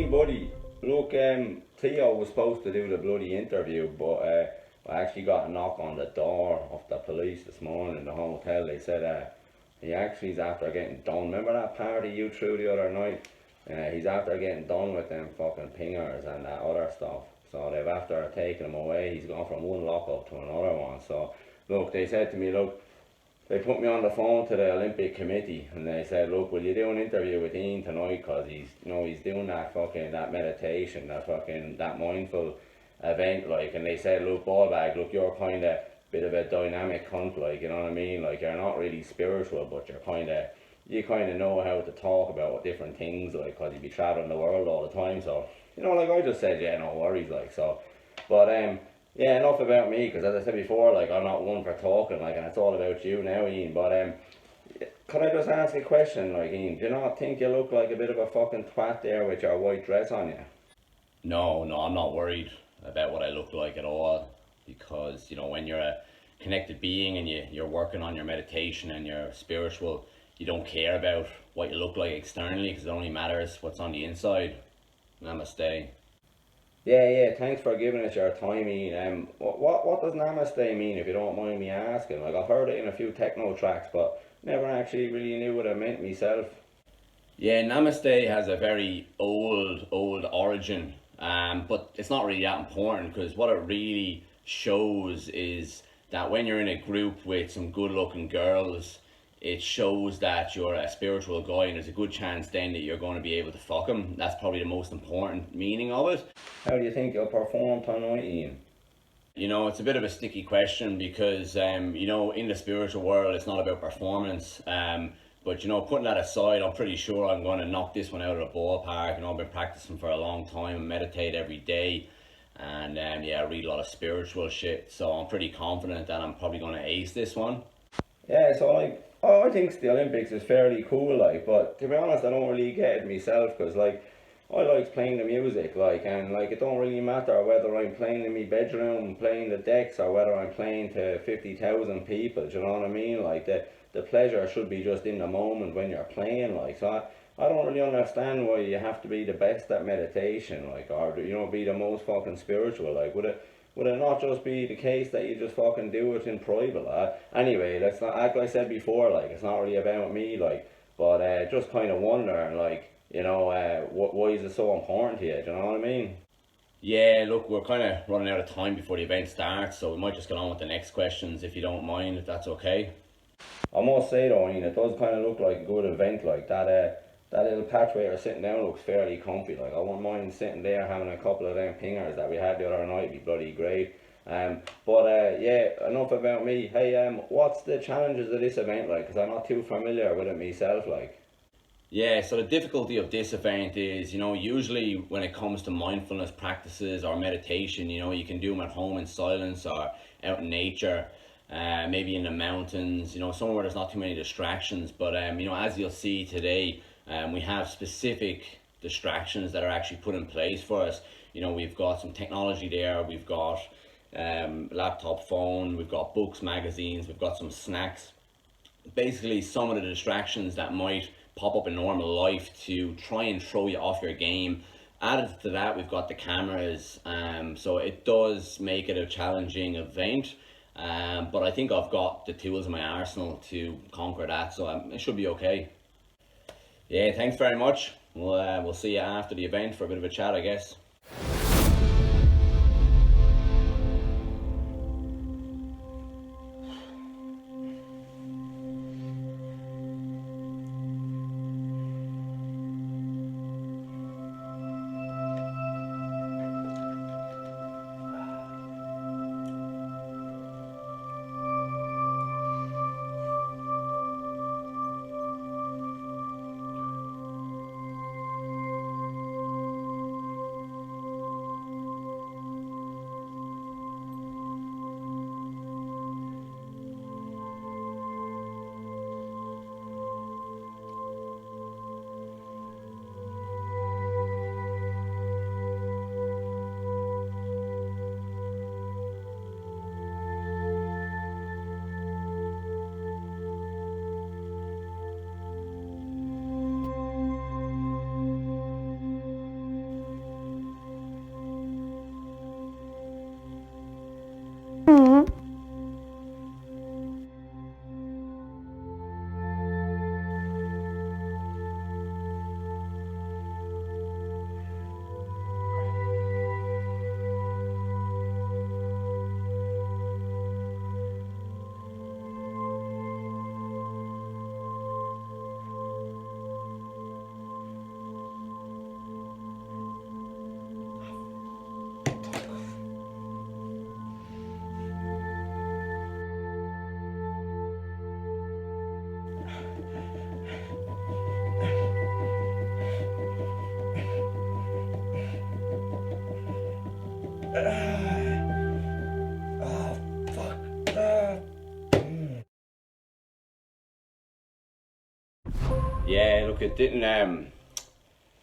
Ian, buddy. Look, Theo was supposed to do the bloody interview, but I actually got a knock on the door of the police this morning in the hotel. They said he actually is after getting done. Remember that party you threw the other night? He's after getting done with them fucking pingers and that other stuff. So they've after taking him away. He's gone from one lockup to another one. So look, they said to me, look, they put me on the phone to the Olympic committee and they said, look, will you do an interview with Ian tonight, because he's, you know, he's doing that fucking, that meditation, that mindful event, like. And they said, look, ballbag, look, you're kind of bit of a dynamic cunt, like, you know what I mean, like, you're not really spiritual, but you kind of know how to talk about different things, like, because you be traveling the world all the time. So, you know, like, I just said, yeah, no worries, like. So, but yeah, enough about me, because as I said before, like, I'm not one for talking, like, and it's all about you now, Ian. But could I just ask a question, like, Ian, do you not think you look like a bit of a fucking twat there with your white dress on you? No, I'm not worried about what I look like at all, because, you know, when you're a connected being and you're working on your meditation and you're spiritual, you don't care about what you look like externally, because it only matters what's on the inside. Namaste. Yeah, thanks for giving us your time, Ian. What does namaste mean, if you don't mind me asking? Like, I've heard it in a few techno tracks, but never actually really knew what it meant myself. Yeah, Namaste has a very old origin, but it's not really that important, because what it really shows is that when you're in a group with some good looking girls, it shows that you're a spiritual guy, and there's a good chance then that you're going to be able to fuck them. That's probably the most important meaning of it. How do you think you'll perform tonight, Ian? You know, it's a bit of a sticky question, because, you know, in the spiritual world, it's not about performance. But, you know, putting that aside, I'm pretty sure I'm going to knock this one out of the ballpark. You know, I've been practicing for a long time and meditate every day. And, yeah, I read a lot of spiritual shit. So I'm pretty confident that I'm probably going to ace this one. Yeah, so, like, I think the Olympics is fairly cool, like, but to be honest, I don't really get it myself, because, like, I like playing the music, like, and, like, it don't really matter whether I'm playing in my bedroom, playing the decks, or whether I'm playing to 50,000 people, do you know what I mean? Like, the pleasure should be just in the moment when you're playing, like. So I don't really understand why you have to be the best at meditation, like, or, you know, be the most fucking spiritual, like. Would it not just be the case that you just fucking do it in private? Anyway, let's not, like I said before, like, it's not really about me, like, but just kind of wondering, like, you know, why is it so important to you, do you know what I mean? Yeah, look, we're kind of running out of time before the event starts, so we might just get on with the next questions, if you don't mind, if that's okay. I must say though, Ian, it does kind of look like a good event, like that. That little patch where you're sitting down looks fairly comfy. Like, I wouldn't mind sitting there having a couple of them pingers that we had the other night. It'd be bloody great. But yeah, enough about me. Hey, what's the challenges of this event like? Because I'm not too familiar with it myself, like. Yeah, so the difficulty of this event is, you know, usually when it comes to mindfulness practices or meditation, you know, you can do them at home in silence or out in nature, maybe in the mountains, you know, somewhere where there's not too many distractions. But, you know, as you'll see today, we have specific distractions that are actually put in place for us. You know, we've got some technology there, we've got laptop, phone, we've got books, magazines, we've got some snacks. Basically, some of the distractions that might pop up in normal life to try and throw you off your game. Added to that, we've got the cameras, so it does make it a challenging event. But I think I've got the tools in my arsenal to conquer that, so it should be okay. Yeah, thanks very much. We'll see you after the event for a bit of a chat, I guess. Oh, fuck. Yeah, look, it didn't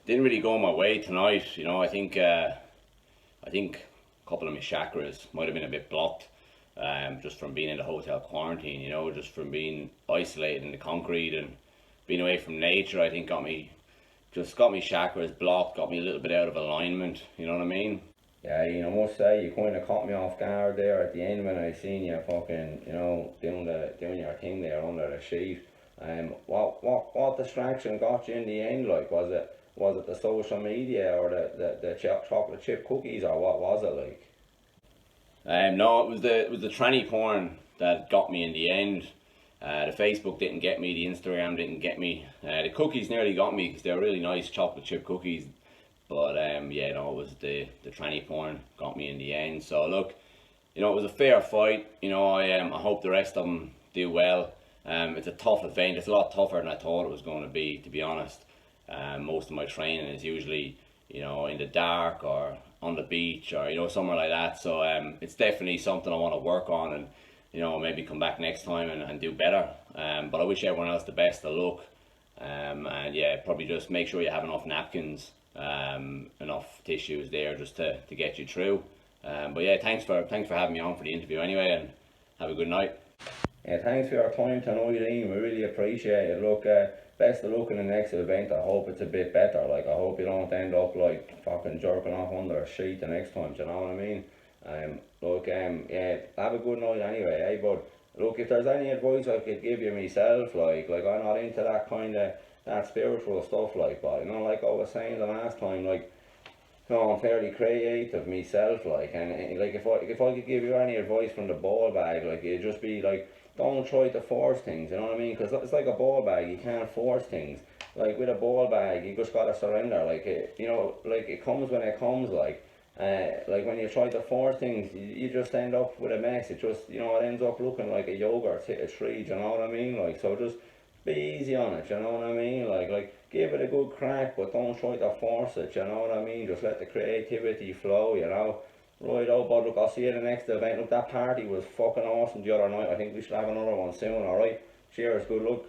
really go my way tonight. You know, I think a couple of my chakras might have been a bit blocked, just from being in the hotel quarantine. You know, just from being isolated in the concrete and being away from nature. I think got me chakras blocked, got me a little bit out of alignment. You know what I mean? Yeah, you know, I must say you kind of caught me off guard there at the end when I seen you fucking, you know, doing your thing there under the sheet. What distraction got you in the end? Like, was it the social media or the chocolate chip cookies, or what was it like? No, it was the tranny porn that got me in the end. The Facebook didn't get me, the Instagram didn't get me. The cookies nearly got me because they were really nice chocolate chip cookies. But yeah, no, it was the tranny porn got me in the end. So look, you know, it was a fair fight. You know, I hope the rest of them do well. It's a tough event. It's a lot tougher than I thought it was going to be honest. Most of my training is usually, you know, in the dark or on the beach or, you know, somewhere like that. So it's definitely something I want to work on and, you know, maybe come back next time and do better. But I wish everyone else the best of luck. And yeah, probably just make sure you have enough napkins, enough tissues there just to get you through. But yeah, thanks for having me on for the interview anyway, and have a good night. Yeah, thanks for your time tonight, Liam. We really appreciate it. Look, best of luck in the next event. I hope it's a bit better. Like, I hope you don't end up like fucking jerking off under a sheet the next time. Do you know what I mean? Look, yeah, have a good night anyway, eh? But look, if there's any advice I could give you myself, like I'm not into that kind of that spiritual stuff, like, but you know, like I was saying the last time, like. No, I'm fairly creative myself, like, and like if I could give you any advice from the ball bag, like it'd just be like, don't try to force things. You know what I mean? Because it's like a ball bag, you can't force things. Like with a ball bag, you just gotta surrender. Like you know, like it comes when it comes. Like when you try to force things, you just end up with a mess. It just, you know, it ends up looking like a yogurt hit a tree. Do you know what I mean? Like, so just be easy on it, you know what I mean? Like give it a good crack, but don't try to force it, you know what I mean? Just let the creativity flow, you know? Right, oh, but look, I'll see you at the next event. Look, that party was fucking awesome the other night. I think we should have another one soon, alright? Cheers, good luck.